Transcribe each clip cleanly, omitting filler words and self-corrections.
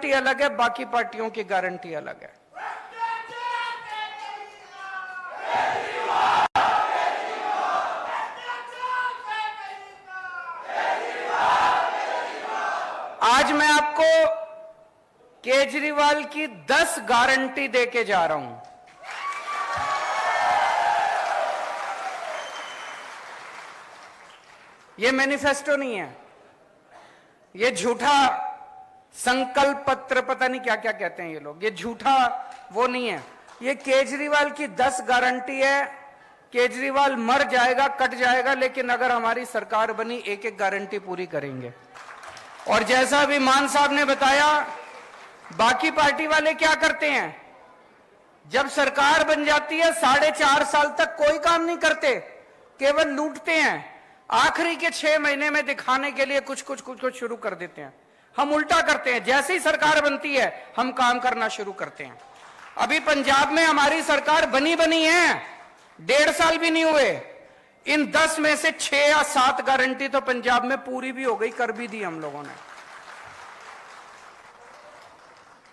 Guarantee अलग है, बाकी पार्टियों की गारंटी अलग है। आज मैं आपको केजरीवाल की 10 गारंटी देके जा रहा हूं। ये मैनिफेस्टो नहीं है, ये झूठा संकल्प पत्र, पता नहीं क्या क्या कहते हैं ये लोग, ये झूठा वो नहीं है। ये केजरीवाल की 10 गारंटी है। केजरीवाल मर जाएगा, कट जाएगा, लेकिन अगर हमारी सरकार बनी एक एक गारंटी पूरी करेंगे। और जैसा अभी मान साहब ने बताया, बाकी पार्टी वाले क्या करते हैं, जब सरकार बन जाती है 4.5 साल तक कोई काम नहीं करते, केवल लूटते हैं। आखिरी के 6 महीने में दिखाने के लिए कुछ कुछ शुरू कर देते हैं। हम उल्टा करते हैं, जैसे ही सरकार बनती है हम काम करना शुरू करते हैं। अभी पंजाब में हमारी सरकार बनी है, 1.5 साल भी नहीं हुए। इन 10 में से 6 या 7 गारंटी तो पंजाब में पूरी भी हो गई, कर भी दी हम लोगों ने।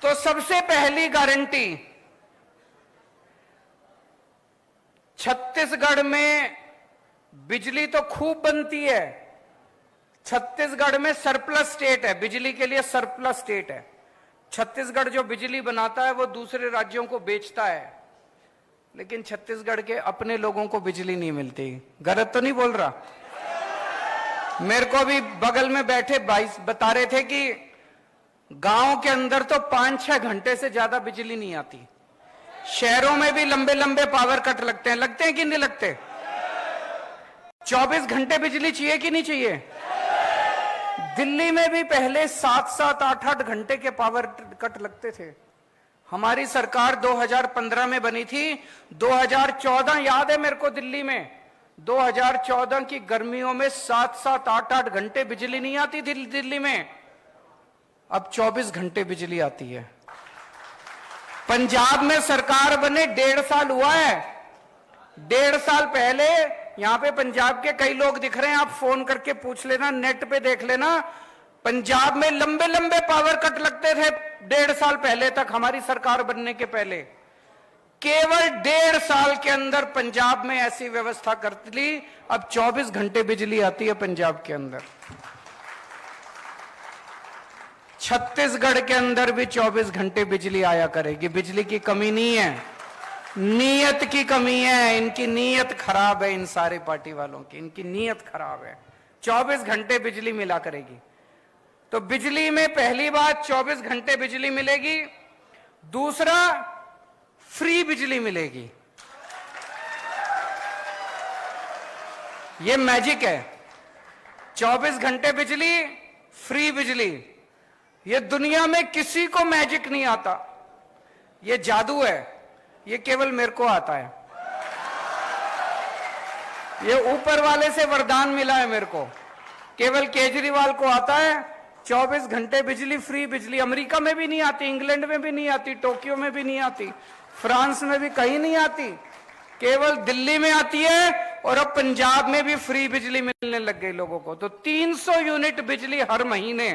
तो सबसे पहली गारंटी, छत्तीसगढ़ में बिजली तो खूब बनती है। छत्तीसगढ़ में सरप्लस स्टेट है, बिजली के लिए सरप्लस स्टेट है। छत्तीसगढ़ जो बिजली बनाता है वो दूसरे राज्यों को बेचता है, लेकिन छत्तीसगढ़ के अपने लोगों को बिजली नहीं मिलती। गलत तो नहीं बोल रहा? मेरे को भी बगल में बैठे भाई बता रहे थे कि गांव के अंदर तो 5-6 घंटे से ज्यादा बिजली नहीं आती। शहरों में भी लंबे लंबे पावर कट लगते हैं कि नहीं लगते? 24 घंटे बिजली चाहिए कि नहीं चाहिए? दिल्ली में भी पहले 7-7, 8-8 घंटे के पावर कट लगते थे। हमारी सरकार 2015 में बनी थी। 2014 याद है मेरे को, दिल्ली में 2014 की गर्मियों में 7-7, 8-8 घंटे बिजली नहीं आती थी दिल्ली में। अब 24 घंटे बिजली आती है। पंजाब में सरकार बने 1.5 साल हुआ है। 1.5 साल पहले यहां पे पंजाब के कई लोग दिख रहे हैं, आप फोन करके पूछ लेना, नेट पे देख लेना। पंजाब में लंबे लंबे पावर कट लगते थे 1.5 साल पहले तक, हमारी सरकार बनने के पहले। केवल 1.5 साल के अंदर पंजाब में ऐसी व्यवस्था कर ली, अब 24 घंटे बिजली आती है पंजाब के अंदर। छत्तीसगढ़ के अंदर भी 24 घंटे बिजली आया करेगी। बिजली की कमी नहीं है, नीयत की कमी है। इनकी नीयत खराब है, इन सारे पार्टी वालों की, इनकी नीयत खराब है। 24 घंटे बिजली मिला करेगी। तो बिजली में पहली बात 24 घंटे बिजली मिलेगी। दूसरा, फ्री बिजली मिलेगी। ये मैजिक है, 24 घंटे बिजली, फ्री बिजली। ये दुनिया में किसी को मैजिक नहीं आता, ये जादू है, ये केवल मेरे को आता है। ये ऊपर वाले से वरदान मिला है मेरे को, केवल केजरीवाल को आता है। 24 घंटे बिजली, फ्री बिजली। अमेरिका में भी नहीं आती, इंग्लैंड में भी नहीं आती, टोक्यो में भी नहीं आती, फ्रांस में भी कहीं नहीं आती, केवल दिल्ली में आती है। और अब पंजाब में भी फ्री बिजली मिलने लग गई लोगों को। तो 300 यूनिट बिजली हर महीने,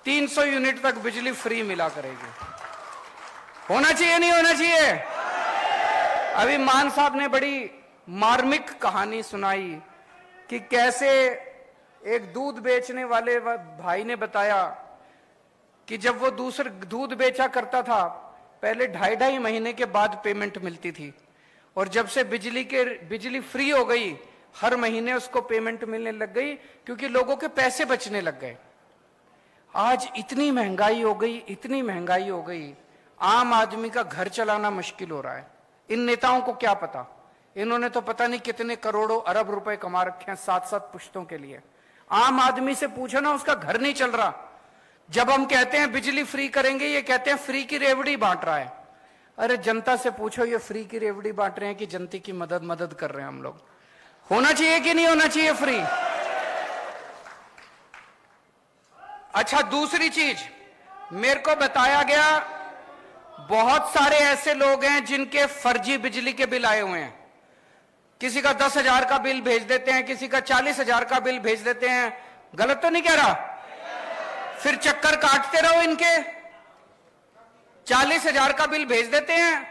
300 यूनिट तक बिजली फ्री मिला करेगी। होना चाहिए नहीं होना चाहिए? अभी मान साहब ने बड़ी मार्मिक कहानी सुनाई कि कैसे एक दूध बेचने वाले भाई ने बताया कि जब वो दूसरे दूध बेचा करता था, पहले 2.5 महीने के बाद पेमेंट मिलती थी, और जब से बिजली फ्री हो गई, हर महीने उसको पेमेंट मिलने लग गई, क्योंकि लोगों के पैसे बचने लग गए। आज इतनी महंगाई हो गई, इतनी महंगाई हो गई, आम आदमी का घर चलाना मुश्किल हो रहा है। इन नेताओं को क्या पता, इन्होंने तो पता नहीं कितने करोड़ों अरब रुपए कमा रखे हैं 7-7 पुश्तों के लिए। आम आदमी से पूछो ना, उसका घर नहीं चल रहा। जब हम कहते हैं बिजली फ्री करेंगे, ये कहते हैं फ्री की रेवड़ी बांट रहा है। अरे जनता से पूछो, ये फ्री की रेवड़ी बांट रहे हैं कि जनता की मदद कर रहे हैं हम लोग? होना चाहिए कि नहीं होना चाहिए फ्री? अच्छा, दूसरी चीज मेरे को बताया गया, बहुत सारे ऐसे लोग हैं जिनके फर्जी बिजली के बिल आए हुए हैं। किसी का 10,000 का बिल भेज देते हैं, किसी का 40,000 का बिल भेज देते हैं। गलत तो नहीं कह रहा? फिर चक्कर काटते रहो इनके, 40,000 का बिल भेज देते हैं,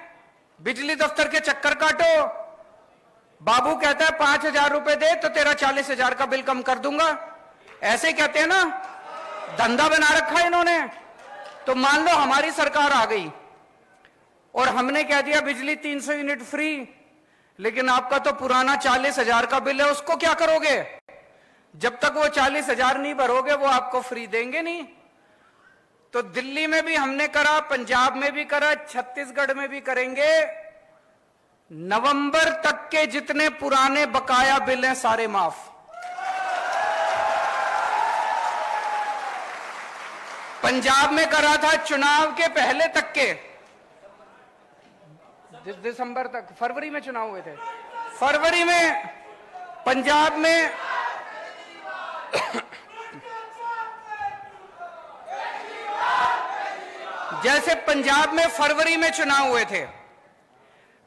बिजली दफ्तर के चक्कर काटो, बाबू कहता है 5,000 रुपए दे तो तेरा 40,000 का बिल कम कर दूंगा, ऐसे कहते हैं ना, धंधा बना रखा है इन्होंने। तो मान लो हमारी सरकार आ गई और हमने कह दिया बिजली 300 यूनिट फ्री, लेकिन आपका तो पुराना 40,000 का बिल है, उसको क्या करोगे? जब तक वो 40,000 नहीं भरोगे वो आपको फ्री देंगे नहीं। तो दिल्ली में भी हमने करा, पंजाब में भी करा, छत्तीसगढ़ में भी करेंगे। नवंबर तक के जितने पुराने बकाया बिल हैं सारे माफ। पंजाब में करा था चुनाव के पहले तक के, दिसंबर तक, फरवरी में चुनाव हुए थे, फरवरी में पंजाब में जैसे पंजाब में फरवरी में चुनाव हुए थे,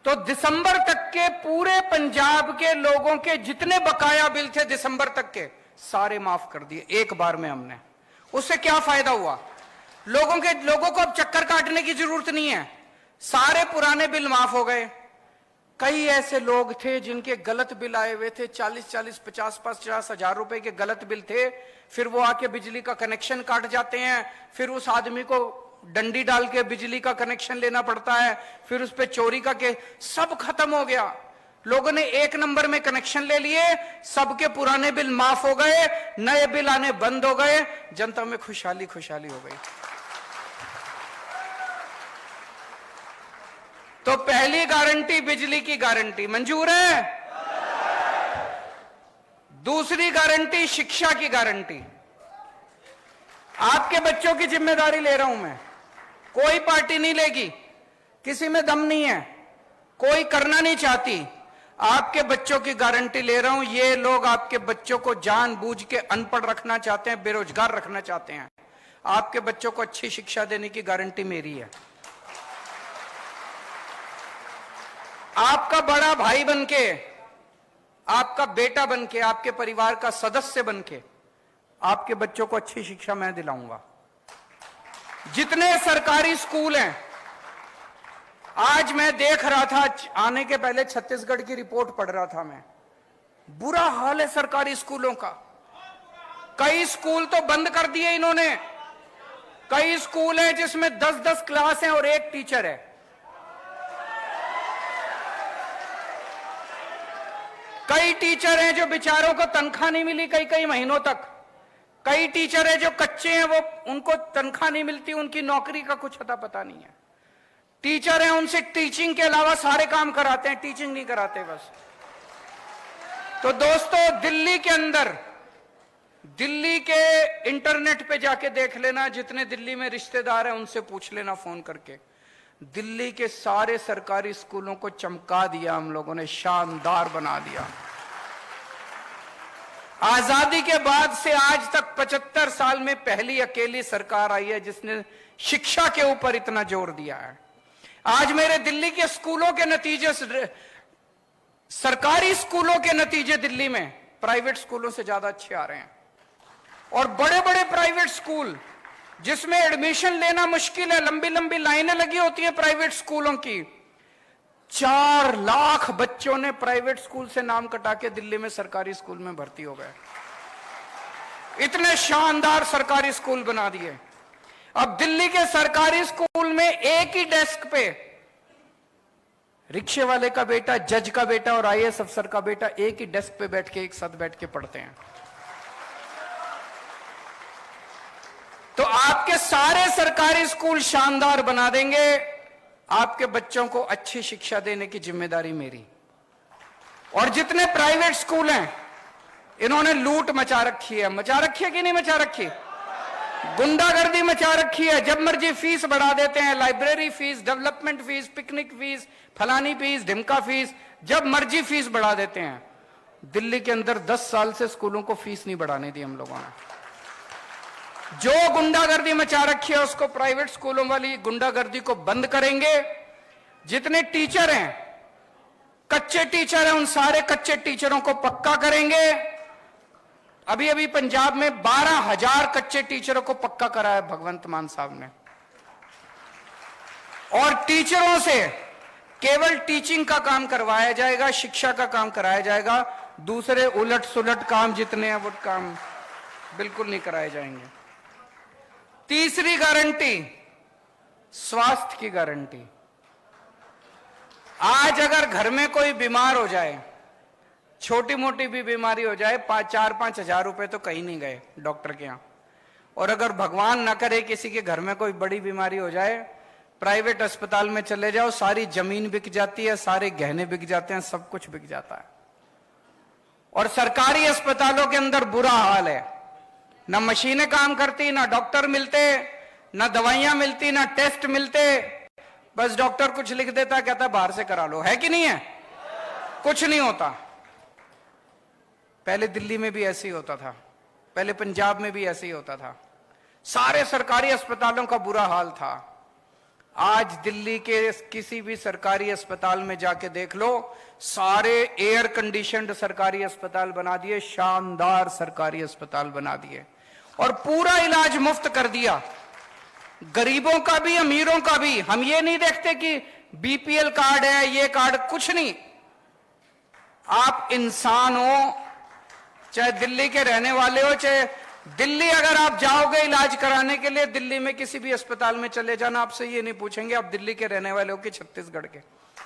तो दिसंबर तक के पूरे पंजाब के लोगों के जितने बकाया बिल थे दिसंबर तक के सारे माफ कर दिए एक बार में हमने। उससे क्या फायदा हुआ? लोगों को अब चक्कर काटने की जरूरत नहीं है, सारे पुराने बिल माफ हो गए। कई ऐसे लोग थे जिनके गलत बिल आए हुए थे, 40-40, 50-50 हजार रुपए के गलत बिल थे, फिर वो आके बिजली का कनेक्शन काट जाते हैं, फिर उस आदमी को डंडी डाल के बिजली का कनेक्शन लेना पड़ता है, फिर उस पे चोरी का के सब खत्म हो गया। लोगों ने एक नंबर में कनेक्शन ले लिए, सबके पुराने बिल माफ हो गए, नए बिल आने बंद हो गए, जनता में खुशहाली खुशहाली हो गई। तो पहली गारंटी बिजली की गारंटी मंजूर है। दूसरी गारंटी शिक्षा की गारंटी। आपके बच्चों की जिम्मेदारी ले रहा हूं मैं, कोई पार्टी नहीं लेगी, किसी में दम नहीं है, कोई करना नहीं चाहती। आपके बच्चों की गारंटी ले रहा हूं। ये लोग आपके बच्चों को जानबूझ के अनपढ़ रखना चाहते हैं, बेरोजगार रखना चाहते हैं। आपके बच्चों को अच्छी शिक्षा देने की गारंटी मेरी है। आपका बड़ा भाई बनके, आपका बेटा बनके, आपके परिवार का सदस्य बनके आपके बच्चों को अच्छी शिक्षा मैं दिलाऊंगा। जितने सरकारी स्कूल हैं, आज मैं देख रहा था, आने के पहले छत्तीसगढ़ की रिपोर्ट पढ़ रहा था मैं, बुरा हाल है सरकारी स्कूलों का। कई स्कूल तो बंद कर दिए इन्होंने, कई स्कूल हैं जिसमें 10-10 क्लास हैं और एक टीचर है। कई टीचर हैं जो बेचारों को तनख्वाह नहीं मिली कई महीनों तक। कई टीचर हैं जो कच्चे हैं, वो उनको तनख्वाह नहीं मिलती, उनकी नौकरी का कुछ अता पता नहीं है। टीचर हैं, उनसे टीचिंग के अलावा सारे काम कराते हैं, टीचिंग नहीं कराते बस। तो दोस्तों, दिल्ली के अंदर, दिल्ली के इंटरनेट पे जाके देख लेना, जितने दिल्ली में रिश्तेदार हैं उनसे पूछ लेना फोन करके, दिल्ली के सारे सरकारी स्कूलों को चमका दिया हम लोगों ने, शानदार बना दिया। आजादी के बाद से आज तक 75 साल में पहली अकेली सरकार आई है जिसने शिक्षा के ऊपर इतना जोर दिया है। आज मेरे दिल्ली के स्कूलों के नतीजे, सरकारी स्कूलों के नतीजे दिल्ली में प्राइवेट स्कूलों से ज्यादा अच्छे आ रहे हैं। और बड़े बड़े प्राइवेट स्कूल जिसमें एडमिशन लेना मुश्किल है, लंबी लंबी लाइनें लगी होती है प्राइवेट स्कूलों की, 4 लाख बच्चों ने प्राइवेट स्कूल से नाम कटा के दिल्ली में सरकारी स्कूल में भर्ती हो गए। इतने शानदार सरकारी स्कूल बना दिए। अब दिल्ली के सरकारी स्कूल में एक ही डेस्क पे रिक्शे वाले का बेटा, जज का बेटा और आईएएस अफसर का बेटा एक ही डेस्क पे बैठ के एक साथ बैठ के पढ़ते हैं। तो आपके सारे सरकारी स्कूल शानदार बना देंगे। आपके बच्चों को अच्छी शिक्षा देने की जिम्मेदारी मेरी। और जितने प्राइवेट स्कूल हैं, इन्होंने लूट मचा रखी है। मचा रखी है कि नहीं मचा रखी? गुंडागर्दी मचा रखी है। जब मर्जी फीस बढ़ा देते हैं, library fees, development fees, picnic fees, फलानी फीस, ढिमका फीस, जब मर्जी फीस बढ़ा देते हैं। दिल्ली के अंदर 10 साल से स्कूलों को फीस नहीं बढ़ाने दी हम लोगों ने। जो गुंडागर्दी मचा रखी है उसको प्राइवेट स्कूलों वाली गुंडागर्दी को बंद करेंगे। जितने टीचर हैं, कच्चे टीचर हैं, उन सारे कच्चे टीचरों को पक्का करेंगे। अभी अभी पंजाब में 12,000 कच्चे टीचरों को पक्का करा है भगवंत मान साहब ने। और टीचरों से केवल टीचिंग का काम करवाया जाएगा, शिक्षा का काम कराया जाएगा। दूसरे उलट सुलट काम जितने हैं वो काम बिल्कुल नहीं कराए जाएंगे। तीसरी गारंटी, स्वास्थ्य की गारंटी। आज अगर घर में कोई बीमार हो जाए, छोटी मोटी भी बीमारी हो जाए, 4-5 हजार रुपए तो कहीं नहीं गए डॉक्टर के यहां। और अगर भगवान ना करे किसी के घर में कोई बड़ी बीमारी हो जाए, प्राइवेट अस्पताल में चले जाओ, सारी जमीन बिक जाती है, सारे गहने बिक जाते हैं, सब कुछ बिक जाता है। और सरकारी अस्पतालों के अंदर बुरा हाल है, ना मशीनें काम करती, ना डॉक्टर मिलते, ना दवाइयां मिलती, ना टेस्ट मिलते। बस डॉक्टर कुछ लिख देता, कहता बाहर से करा लो। है कि नहीं है? कुछ नहीं होता। पहले दिल्ली में भी ऐसे ही होता था, पहले पंजाब में भी ऐसे ही होता था, सारे सरकारी अस्पतालों का बुरा हाल था। आज दिल्ली के किसी भी सरकारी अस्पताल में जाके देख लो, सारे एयर कंडीशनड सरकारी अस्पताल बना दिए, शानदार सरकारी अस्पताल बना दिए, और पूरा इलाज मुफ्त कर दिया, गरीबों का भी अमीरों का भी। हम ये नहीं देखते कि बीपीएल कार्ड है, ये कार्ड, कुछ नहीं। आप इंसान हो, चाहे दिल्ली के रहने वाले हो, चाहे दिल्ली अगर आप जाओगे इलाज कराने के लिए, दिल्ली में किसी भी अस्पताल में चले जाना, आपसे ये नहीं पूछेंगे आप दिल्ली के रहने वाले हो कि छत्तीसगढ़ के।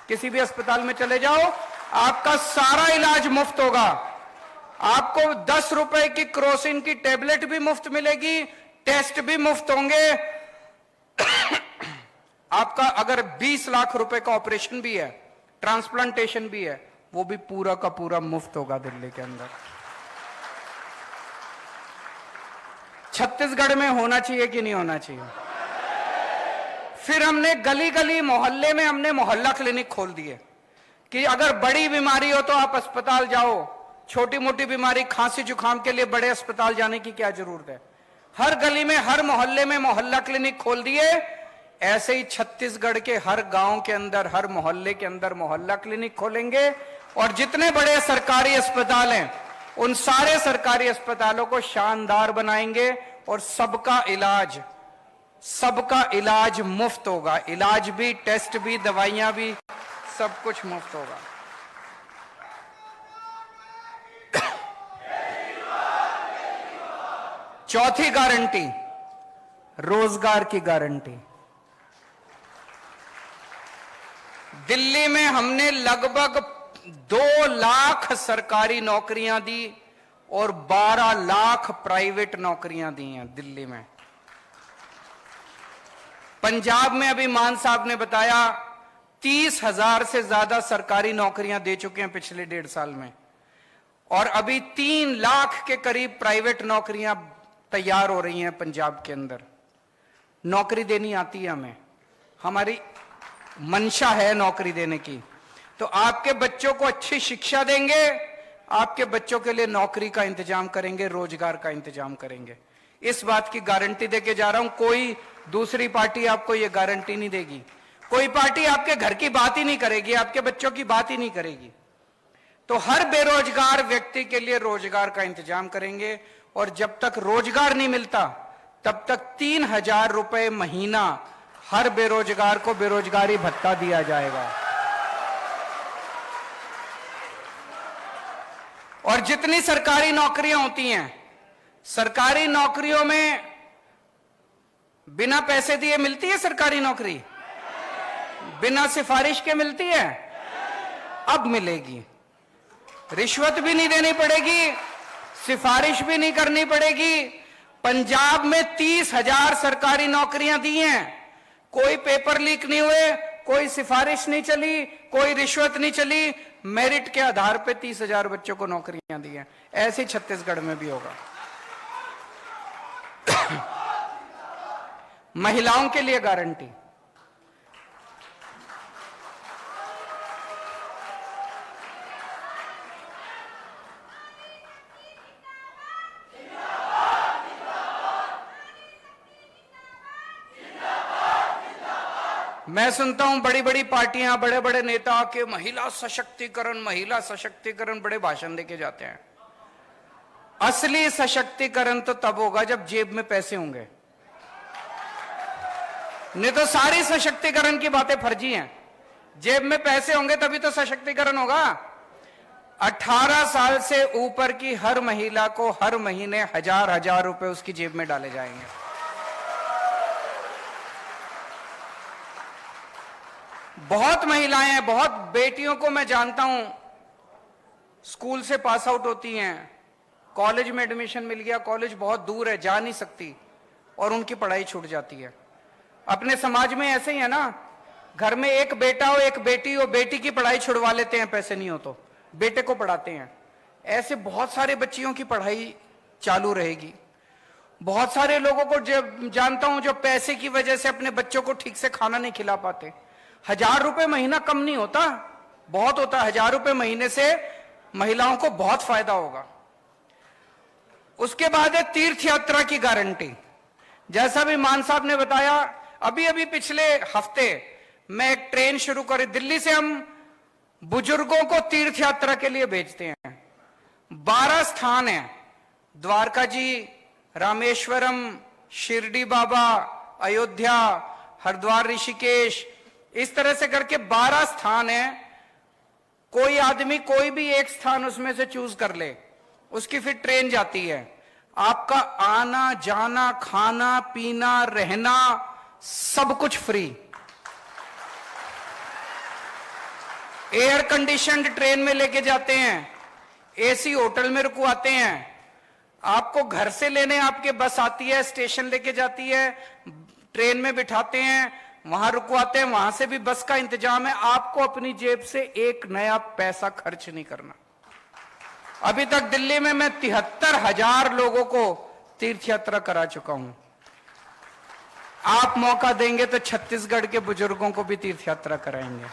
किसी भी अस्पताल में चले जाओ, आपका सारा इलाज मुफ्त होगा। आपको 10 रुपए की क्रोसिन की टेबलेट भी मुफ्त मिलेगी, टेस्ट भी मुफ्त होंगे। आपका अगर 20 लाख रुपए का ऑपरेशन भी है, ट्रांसप्लांटेशन भी है, वो भी पूरा का पूरा मुफ्त होगा दिल्ली के अंदर। छत्तीसगढ़ में होना चाहिए कि नहीं होना चाहिए? फिर हमने गली गली मोहल्ले में हमने मोहल्ला क्लिनिक खोल दिए कि अगर बड़ी बीमारी हो तो आप अस्पताल जाओ, छोटी मोटी बीमारी खांसी जुकाम के लिए बड़े अस्पताल जाने की क्या जरूरत है। हर गली में, हर मोहल्ले में मोहल्ला क्लिनिक खोल दिए। ऐसे ही छत्तीसगढ़ के हर गांव के अंदर, हर मोहल्ले के अंदर मोहल्ला क्लिनिक खोलेंगे, और जितने बड़े सरकारी अस्पताल हैं उन सारे सरकारी अस्पतालों को शानदार बनाएंगे, और सबका इलाज मुफ्त होगा। इलाज भी, टेस्ट भी, दवाइयां भी, सब कुछ मुफ्त होगा। चौथी गारंटी, रोजगार की गारंटी। दिल्ली में हमने लगभग 2 लाख सरकारी नौकरियां दी और 12 लाख प्राइवेट नौकरियां दी हैं दिल्ली में। पंजाब में अभी मान साहब ने बताया 30,000 से ज्यादा सरकारी नौकरियां दे चुके हैं पिछले 1.5 साल में, और अभी 3 लाख के करीब प्राइवेट नौकरियां तैयार हो रही हैं पंजाब के अंदर। नौकरी देनी आती है हमें, हमारी मंशा है नौकरी देने की। तो आपके बच्चों को अच्छी शिक्षा देंगे, आपके बच्चों के लिए नौकरी का इंतजाम करेंगे, रोजगार का इंतजाम करेंगे। इस बात की गारंटी देके जा रहा हूं। कोई दूसरी पार्टी आपको यह गारंटी नहीं देगी। कोई पार्टी आपके घर की बात ही नहीं करेगी, आपके बच्चों की बात ही नहीं करेगी। तो हर बेरोजगार व्यक्ति के लिए रोजगार का इंतजाम करेंगे, और जब तक रोजगार नहीं मिलता तब तक 3,000 रुपए महीना हर बेरोजगार को बेरोजगारी भत्ता दिया जाएगा। और जितनी सरकारी नौकरियां होती हैं, सरकारी नौकरियों में बिना पैसे दिए मिलती है सरकारी नौकरी? बिना सिफारिश के मिलती है? अब मिलेगी। रिश्वत भी नहीं देनी पड़ेगी, सिफारिश भी नहीं करनी पड़ेगी। पंजाब में 30,000 सरकारी नौकरियां दी हैं, कोई पेपर लीक नहीं हुए, कोई सिफारिश नहीं चली, कोई रिश्वत नहीं चली, मेरिट के आधार पे 30,000 बच्चों को नौकरियां दी हैं। ऐसे छत्तीसगढ़ में भी होगा। महिलाओं के लिए गारंटी, मैं सुनता हूं बड़ी बड़ी पार्टियां, बड़े बड़े नेता के महिला सशक्तिकरण बड़े भाषण देके जाते हैं। असली सशक्तिकरण तो तब होगा जब जेब में पैसे होंगे। नहीं तो सारी सशक्तिकरण की बातें फर्जी हैं। जेब में पैसे होंगे तभी तो सशक्तिकरण होगा। 18 साल से ऊपर की हर महिला को हर महीने 1000 रुपए उसकी जेब में डाले जाएंगे। बहुत महिलाएं हैं, बहुत बेटियों को मैं जानता हूं, स्कूल से पास आउट होती हैं, कॉलेज में एडमिशन मिल गया, कॉलेज बहुत दूर है, जा नहीं सकती और उनकी पढ़ाई छूट जाती है। अपने समाज में ऐसे ही है ना, घर में एक बेटा हो एक बेटी हो, बेटी की पढ़ाई छुड़वा लेते हैं, पैसे नहीं हो तो बेटे को पढ़ाते हैं। ऐसे बहुत सारे बच्चियों की पढ़ाई चालू रहेगी। बहुत सारे लोगों को जो जानता हूं जो पैसे की वजह से अपने बच्चों को ठीक से खाना नहीं खिला पाते। 1000 रुपए महीना कम नहीं होता, बहुत होता। 1000 रुपए महीने से महिलाओं को बहुत फायदा होगा। उसके बाद है तीर्थ यात्रा की गारंटी। जैसा भी मान साहब ने बताया, अभी अभी पिछले हफ्ते मैं एक ट्रेन शुरू करी, दिल्ली से हम बुजुर्गों को तीर्थ यात्रा के लिए भेजते हैं। 12 स्थान हैं, द्वारका जी, रामेश्वरम, शिरडी बाबा, अयोध्या, हरिद्वार, ऋषिकेश, इस तरह से करके 12 स्थान हैं। कोई आदमी कोई भी एक स्थान उसमें से चूज कर ले, उसकी फिर ट्रेन जाती है। आपका आना जाना, खाना पीना, रहना, सब कुछ फ्री। एयर कंडीशनड ट्रेन में लेके जाते हैं, एसी होटल में रुकवाते हैं, आपको घर से लेने आपके बस आती है, स्टेशन लेके जाती है, ट्रेन में बिठाते हैं, वहां रुकवाते हैं, वहां से भी बस का इंतजाम है। आपको अपनी जेब से एक नया पैसा खर्च नहीं करना। अभी तक दिल्ली में मैं 73,000 लोगों को तीर्थ यात्रा करा चुका हूं। आप मौका देंगे तो छत्तीसगढ़ के बुजुर्गों को भी तीर्थ यात्रा कराएंगे।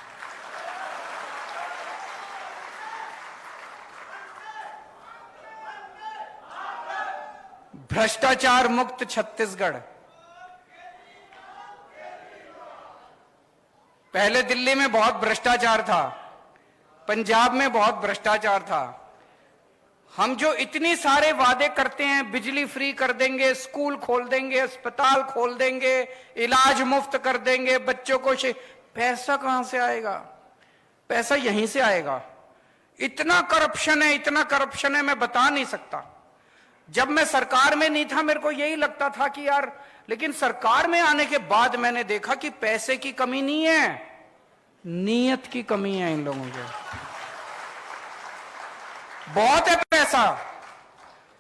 भ्रष्टाचार मुक्त छत्तीसगढ़। पहले दिल्ली में बहुत भ्रष्टाचार था, पंजाब में बहुत भ्रष्टाचार था। हम जो इतनी सारे वादे करते हैं, बिजली फ्री कर देंगे, स्कूल खोल देंगे, अस्पताल खोल देंगे, इलाज मुफ्त कर देंगे, बच्चों को पैसा कहां से आएगा? पैसा यहीं से आएगा। इतना करप्शन है, इतना करप्शन है, मैं बता नहीं सकता। जब मैं सरकार में नहीं था मेरे को यही लगता था कि यार, लेकिन सरकार में आने के बाद मैंने देखा कि पैसे की कमी नहीं है, नीयत की कमी है इन लोगों के। बहुत है पैसा,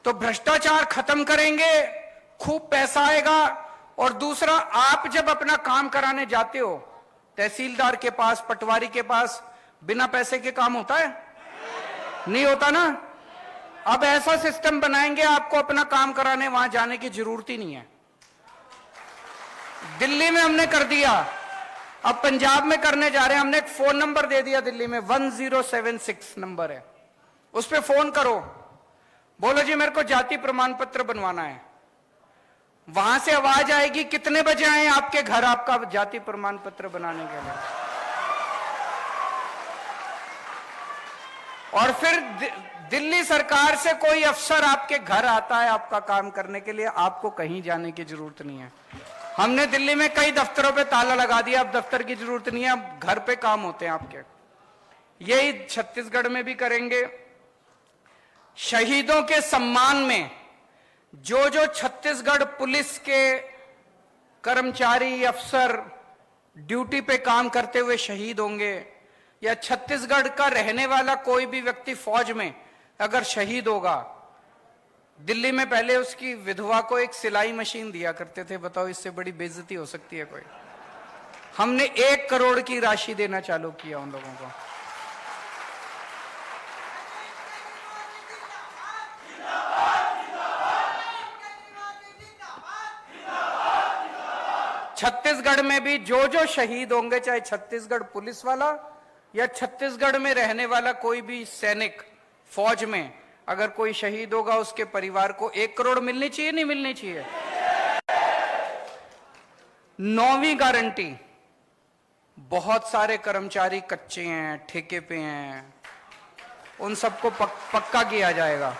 तो भ्रष्टाचार खत्म करेंगे, खूब पैसा आएगा। और दूसरा, आप जब अपना काम कराने जाते हो तहसीलदार के पास, पटवारी के पास, बिना पैसे के काम होता है? नहीं होता ना। अब ऐसा सिस्टम बनाएंगे, आपको अपना काम कराने वहां जाने की जरूरत ही नहीं है। दिल्ली में हमने कर दिया, अब पंजाब में करने जा रहे हैं। हमने एक फोन नंबर दे दिया दिल्ली में, 1076 नंबर है, उस पे फोन करो, बोलो जी मेरे को जाति प्रमाण पत्र बनवाना है। वहां से आवाज आएगी, कितने बजे आए आपके घर आपका जाति प्रमाण पत्र बनाने के लिए। और फिर दिल्ली सरकार से कोई अफसर आपके घर आता है आपका काम करने के लिए, आपको कहीं जाने की जरूरत नहीं है। हमने दिल्ली में कई दफ्तरों पे ताला लगा दिया, अब दफ्तर की जरूरत नहीं है, अब घर पे काम होते हैं आपके। यही छत्तीसगढ़ में भी करेंगे। शहीदों के सम्मान में जो जो छत्तीसगढ़ पुलिस के कर्मचारी, अफसर ड्यूटी पे काम करते हुए शहीद होंगे, या छत्तीसगढ़ का रहने वाला कोई भी व्यक्ति फौज में अगर शहीद होगा, दिल्ली में पहले उसकी विधवा को एक सिलाई मशीन दिया करते थे। बताओ, इससे बड़ी बेइज्जती हो सकती है कोई? हमने 1 करोड़ की राशि देना चालू किया उन लोगों को। छत्तीसगढ़ में भी जो जो शहीद होंगे, चाहे छत्तीसगढ़ पुलिस वाला या छत्तीसगढ़ में रहने वाला कोई भी सैनिक, फौज में अगर कोई शहीद होगा, उसके परिवार को 1 करोड़ मिलनी चाहिए, नहीं मिलनी चाहिए? 9वीं गारंटी, बहुत सारे कर्मचारी कच्चे हैं, ठेके पे हैं, उन सबको पक्का किया जाएगा।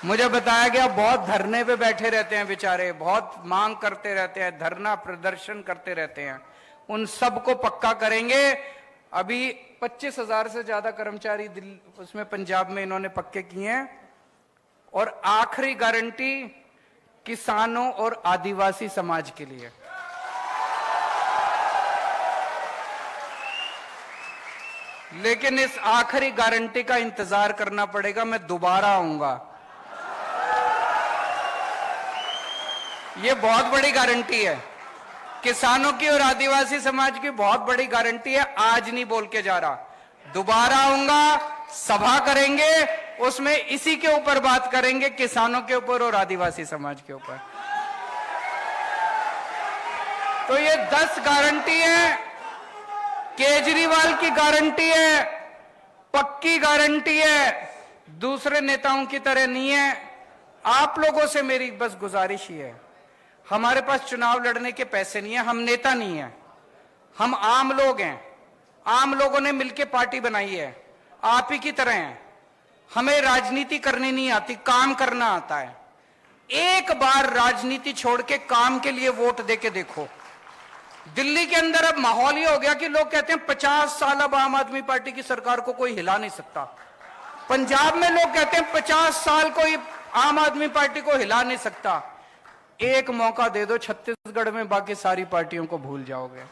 मुझे बताया गया बहुत धरने पे बैठे रहते हैं बेचारे, बहुत मांग करते रहते हैं, धरना प्रदर्शन करते रहते हैं। उन सबको पक्का करेंगे। अभी 25,000 से ज्यादा कर्मचारी उसमें पंजाब में इन्होंने पक्के किए हैं। और आखिरी गारंटी किसानों और आदिवासी समाज के लिए। लेकिन इस आखिरी गारंटी का इंतजार करना पड़ेगा, मैं दोबारा आऊंगा। ये बहुत बड़ी गारंटी है, किसानों की और आदिवासी समाज की बहुत बड़ी गारंटी है। आज नहीं बोल के जा रहा, दोबारा आऊंगा, सभा करेंगे, उसमें इसी के ऊपर बात करेंगे, किसानों के ऊपर और आदिवासी समाज के ऊपर। तो ये 10 गारंटी है, केजरीवाल की गारंटी है, पक्की गारंटी है, दूसरे नेताओं की तरह नहीं है। आप लोगों से मेरी बस गुजारिश ही है, हमारे पास चुनाव लड़ने के पैसे नहीं है, हम नेता नहीं है, हम आम लोग हैं। आम लोगों ने मिलकर पार्टी बनाई है, आप ही की तरह हैं। हमें राजनीति करनी नहीं आती, काम करना आता है। एक बार राजनीति छोड़ के काम के लिए वोट देके देखो। दिल्ली के अंदर अब माहौल ये हो गया कि लोग कहते हैं 50 साल अब आम आदमी पार्टी की सरकार को कोई हिला नहीं सकता। पंजाब में लोग कहते हैं 50 साल कोई आम आदमी पार्टी को हिला नहीं सकता। एक मौका दे दो छत्तीसगढ़ में, बाकी सारी पार्टियों को भूल जाओगे।